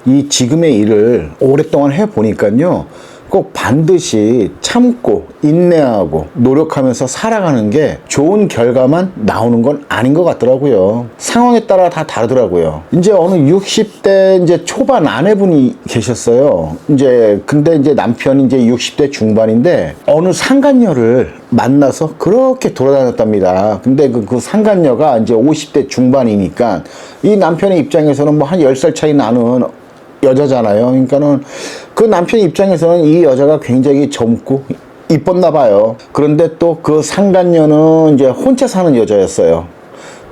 이 지금의 일을 오랫동안 해보니까요, 꼭 반드시 참고 인내하고 노력하면서 살아가는 게 좋은 결과만 나오는 건 아닌 것 같더라고요. 상황에 따라 다 다르더라고요. 이제 어느 60대 이제 초반 아내분이 계셨어요. 근데 이제 남편이 이제 60대 중반인데 어느 상간녀를 만나서 그렇게 돌아다녔답니다. 근데 그 상간녀가 이제 50대 중반이니까 이 남편의 입장에서는 뭐 한 10살 차이 나는 여자잖아요. 그러니까는 그 남편 입장에서는 이 여자가 굉장히 젊고 이뻤나 봐요. 그런데 또 그 상간녀는 이제 혼자 사는 여자였어요.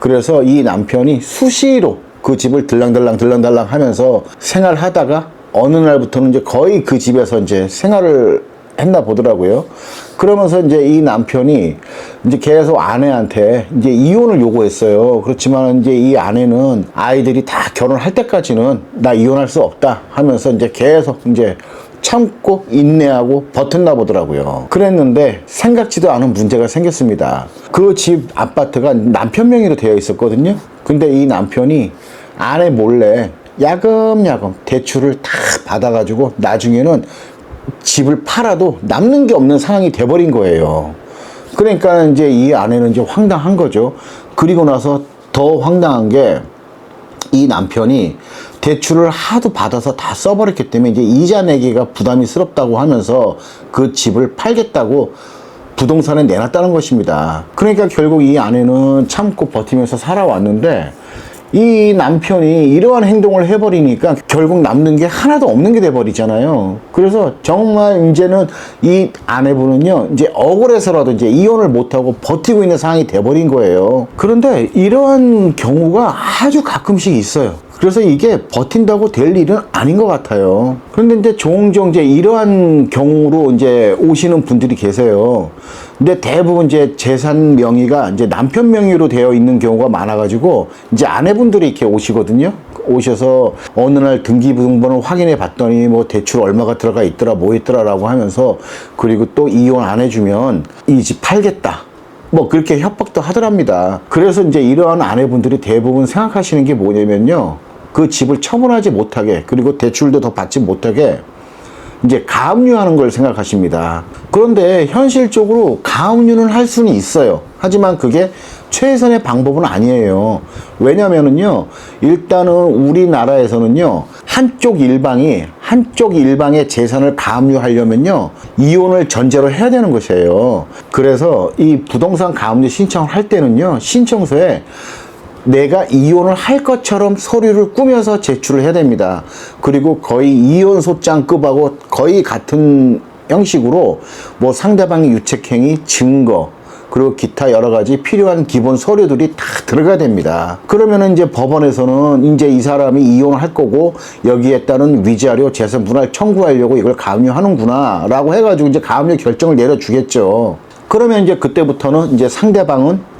그래서 이 남편이 수시로 그 집을 들랑들랑 하면서 생활하다가 어느 날부터는 이제 거의 그 집에서 이제 생활을 했나 보더라고요. 그러면서 이제 이 남편이 이제 계속 아내한테 이제 이혼을 요구했어요. 그렇지만 이제 이 아내는 아이들이 다 결혼할 때까지는 나 이혼할 수 없다 하면서 이제 계속 이제 참고 인내하고 버텼나 보더라고요. 그랬는데 생각지도 않은 문제가 생겼습니다. 그 집 아파트가 남편 명의로 되어 있었거든요. 근데 이 남편이 아내 몰래 야금야금 대출을 다 받아가지고 나중에는 집을 팔아도 남는 게 없는 상황이 돼버린 거예요. 그러니까 이제 이 아내는 이제 황당한 거죠. 그리고 나서 더 황당한 게 이 남편이 대출을 하도 받아서 다 써버렸기 때문에 이제 이자 내기가 부담스럽다고 하면서 그 집을 팔겠다고 부동산에 내놨다는 것입니다. 그러니까 결국 이 아내는 참고 버티면서 살아왔는데 이 남편이 이러한 행동을 해버리니까 결국 남는 게 하나도 없는 게 돼버리잖아요. 그래서 정말 이제는 이 아내분은요, 이제 억울해서라도 이제 이혼을 못하고 버티고 있는 상황이 돼버린 거예요. 그런데 이러한 경우가 아주 가끔씩 있어요. 그래서 이게 버틴다고 될 일은 아닌 것 같아요. 그런데 이제 종종 이제 이러한 경우로 이제 오시는 분들이 계세요. 근데 대부분 이제 재산 명의가 이제 남편 명의로 되어 있는 경우가 많아가지고 이제 아내분들이 이렇게 오시거든요. 오셔서 어느 날 등기부등본을 확인해 봤더니 뭐 대출 얼마가 들어가 있더라, 뭐 있더라라고 하면서 그리고 또 이혼 안 해주면 이 집 팔겠다. 뭐 그렇게 협박도 하더랍니다. 그래서 이제 이러한 아내분들이 대부분 생각하시는 게 뭐냐면요, 그 집을 처분하지 못하게, 그리고 대출도 더 받지 못하게 이제 가압류하는 걸 생각하십니다. 그런데 현실적으로 가압류는 할 수는 있어요. 하지만 그게 최선의 방법은 아니에요. 왜냐면은요, 일단은 우리나라에서는요, 한쪽 일방의 재산을 가압류하려면요, 이혼을 전제로 해야 되는 것이에요. 그래서 이 부동산 가압류 신청을 할 때는요, 신청서에 내가 이혼을 할 것처럼 서류를 꾸며서 제출을 해야 됩니다. 그리고 거의 이혼소장급하고 거의 같은 형식으로 뭐 상대방의 유책행위, 증거, 그리고 기타 여러 가지 필요한 기본 서류들이 다 들어가야 됩니다. 그러면은 이제 법원에서는 이제 이 사람이 이혼을 할 거고 여기에 따른 위자료, 재산 분할 청구하려고 이걸 가압류하는구나 라고 해가지고 이제 가압류 결정을 내려주겠죠. 그러면 이제 그때부터는 이제 상대방은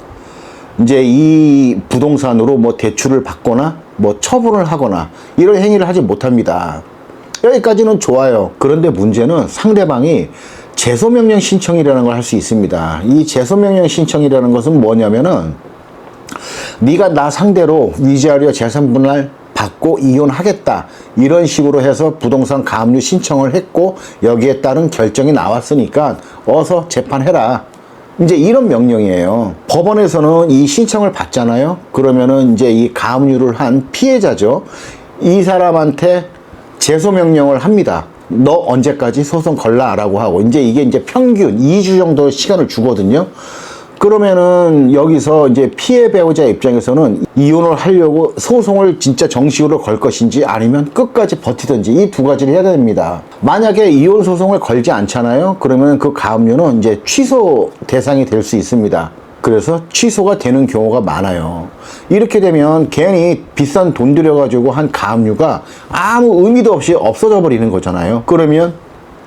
이제 이 부동산으로 뭐 대출을 받거나 뭐 처분을 하거나 이런 행위를 하지 못합니다. 여기까지는 좋아요. 그런데 문제는 상대방이 제소명령 신청이라는 걸 할 수 있습니다. 이 제소명령 신청이라는 것은 뭐냐면은 네가 나 상대로 위자료 재산 분할 받고 이혼하겠다 이런 식으로 해서 부동산 가압류 신청을 했고 여기에 따른 결정이 나왔으니까 어서 재판해라. 이제 이런 명령이에요. 법원에서는 이 신청을 받잖아요. 그러면은 이제 이 가압류를 한 피해자죠. 이 사람한테 제소명령을 합니다. 너 언제까지 소송 걸라 라고 하고 이제 이게 이제 평균 2주 정도 시간을 주거든요. 그러면은 여기서 이제 피해 배우자 입장에서는 이혼을 하려고 소송을 진짜 정식으로 걸 것인지 아니면 끝까지 버티든지 이 두 가지를 해야 됩니다. 만약에 이혼 소송을 걸지 않잖아요. 그러면 그 가압류는 이제 취소 대상이 될 수 있습니다. 그래서 취소가 되는 경우가 많아요. 이렇게 되면 괜히 비싼 돈 들여가지고 한 가압류가 아무 의미도 없이 없어져 버리는 거잖아요. 그러면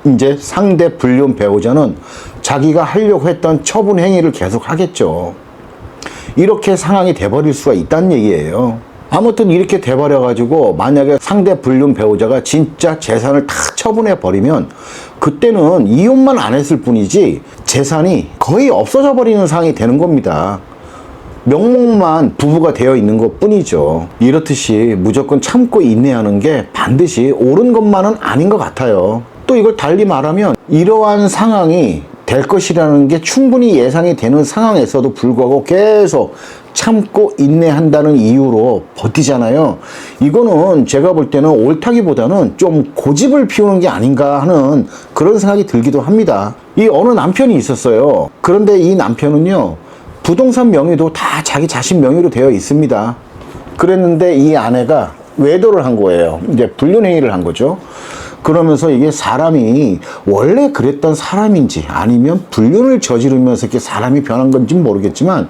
이제 상대 불륜 배우자는 자기가 하려고 했던 처분 행위를 계속 하겠죠. 이렇게 상황이 돼버릴 수가 있다는 얘기예요. 아무튼 이렇게 돼버려가지고 만약에 상대 불륜 배우자가 진짜 재산을 다 처분해버리면 그때는 이혼만 안 했을 뿐이지 재산이 거의 없어져 버리는 상황이 되는 겁니다. 명목만 부부가 되어 있는 것 뿐이죠. 이렇듯이 무조건 참고 인내하는 게 반드시 옳은 것만은 아닌 것 같아요. 또 이걸 달리 말하면 이러한 상황이 될 것이라는 게 충분히 예상이 되는 상황에서도 불구하고 계속 참고 인내한다는 이유로 버티잖아요. 이거는 제가 볼 때는 옳다기보다는 좀 고집을 피우는 게 아닌가 하는 그런 생각이 들기도 합니다. 이 어느 남편이 있었어요. 그런데 이 남편은요, 부동산 명의도 다 자기 자신 명의로 되어 있습니다. 그랬는데 이 아내가 외도를 한 거예요. 이제 불륜행위를 한 거죠. 그러면서 이게 사람이 원래 그랬던 사람인지 아니면 불륜을 저지르면서 이렇게 사람이 변한 건지 모르겠지만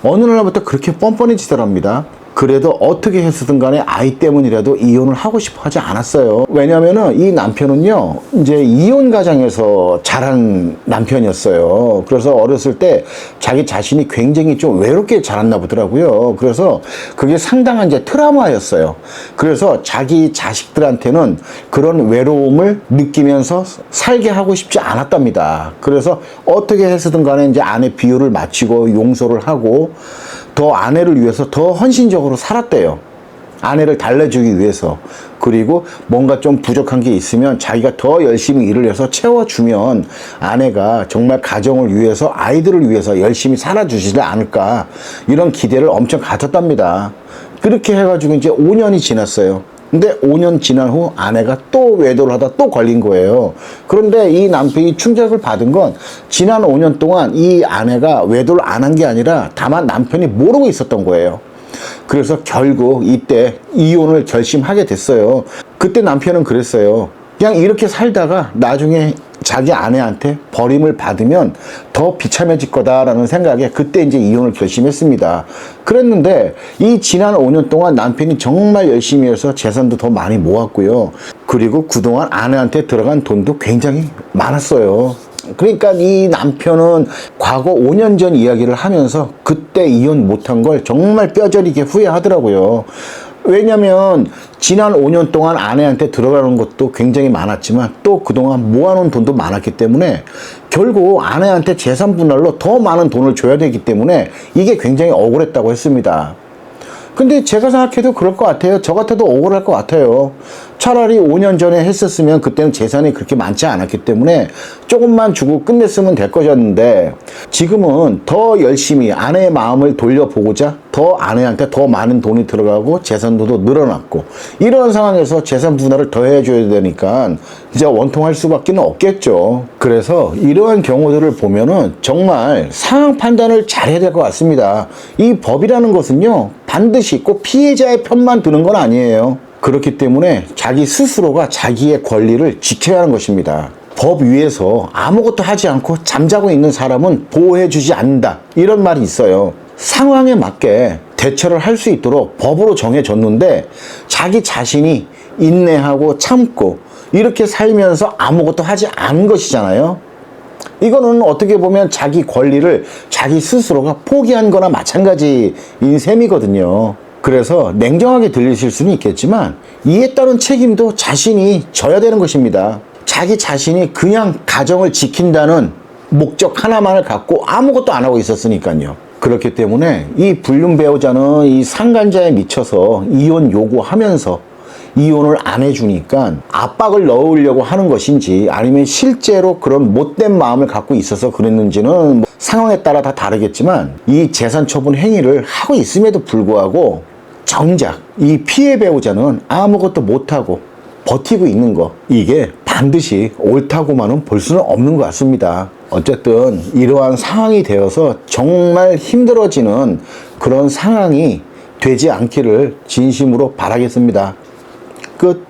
어느 날부터 그렇게 뻔뻔해지더랍니다. 그래도 어떻게 했든 간에 아이 때문이라도 이혼을 하고 싶어 하지 않았어요. 왜냐면은 이 남편은요, 이제 이혼 가정에서 자란 남편이었어요. 그래서 어렸을 때 자기 자신이 굉장히 좀 외롭게 자랐나 보더라고요. 그래서 그게 상당한 이제 트라우마였어요. 그래서 자기 자식들한테는 그런 외로움을 느끼면서 살게 하고 싶지 않았답니다. 그래서 어떻게 해서든 간에 이제 아내 비유를 마치고 용서를 하고 더 아내를 위해서 더 헌신적으로 살았대요. 아내를 달래주기 위해서. 그리고 뭔가 좀 부족한 게 있으면 자기가 더 열심히 일을 해서 채워주면 아내가 정말 가정을 위해서 아이들을 위해서 열심히 살아주시지 않을까 이런 기대를 엄청 가졌답니다. 그렇게 해가지고 이제 5년이 지났어요. 근데 5년 지난 후 아내가 또 외도를 하다 또 걸린 거예요. 그런데 이 남편이 충격을 받은 건 지난 5년 동안 이 아내가 외도를 안 한 게 아니라 다만 남편이 모르고 있었던 거예요. 그래서 결국 이때 이혼을 결심하게 됐어요. 그때 남편은 그랬어요. 그냥 이렇게 살다가 나중에 자기 아내한테 버림을 받으면 더 비참해질 거다라는 생각에 그때 이제 이혼을 결심했습니다. 그랬는데 이 지난 5년 동안 남편이 정말 열심히 해서 재산도 더 많이 모았고요. 그리고 그동안 아내한테 들어간 돈도 굉장히 많았어요. 그러니까 이 남편은 과거 5년 전 이야기를 하면서 그때 이혼 못한 걸 정말 뼈저리게 후회하더라고요. 왜냐면 지난 5년 동안 아내한테 들어가는 것도 굉장히 많았지만 또 그동안 모아놓은 돈도 많았기 때문에 결국 아내한테 재산 분할로 더 많은 돈을 줘야 되기 때문에 이게 굉장히 억울했다고 했습니다. 근데 제가 생각해도 그럴 것 같아요. 저 같아도 억울할 것 같아요. 차라리 5년 전에 했었으면 그때는 재산이 그렇게 많지 않았기 때문에 조금만 주고 끝냈으면 될 것이었는데 지금은 더 열심히 아내의 마음을 돌려보고자 더 아내한테 더 많은 돈이 들어가고 재산도 늘어났고 이런 상황에서 재산 분할을 더 해줘야 되니까 이제 원통할 수밖에 없겠죠. 그래서 이러한 경우들을 보면은 정말 상황 판단을 잘해야 될 것 같습니다. 이 법이라는 것은요, 반드시 꼭 피해자의 편만 드는 건 아니에요. 그렇기 때문에 자기 스스로가 자기의 권리를 지켜야 하는 것입니다. 법 위에서 아무것도 하지 않고 잠자고 있는 사람은 보호해주지 않는다. 이런 말이 있어요. 상황에 맞게 대처를 할 수 있도록 법으로 정해졌는데 자기 자신이 인내하고 참고 이렇게 살면서 아무것도 하지 않은 것이잖아요. 이거는 어떻게 보면 자기 권리를 자기 스스로가 포기한 거나 마찬가지인 셈이거든요. 그래서 냉정하게 들리실 수는 있겠지만 이에 따른 책임도 자신이 져야 되는 것입니다. 자기 자신이 그냥 가정을 지킨다는 목적 하나만을 갖고 아무것도 안 하고 있었으니까요. 그렇기 때문에 이 불륜 배우자는 이 상간자에 미쳐서 이혼 요구하면서 이혼을 안 해주니까 압박을 넣으려고 하는 것인지 아니면 실제로 그런 못된 마음을 갖고 있어서 그랬는지는 상황에 따라 다 다르겠지만 이 재산 처분 행위를 하고 있음에도 불구하고 정작 이 피해 배우자는 아무것도 못하고 버티고 있는 거, 이게 반드시 옳다고만은 볼 수는 없는 것 같습니다. 어쨌든 이러한 상황이 되어서 정말 힘들어지는 그런 상황이 되지 않기를 진심으로 바라겠습니다. 끝.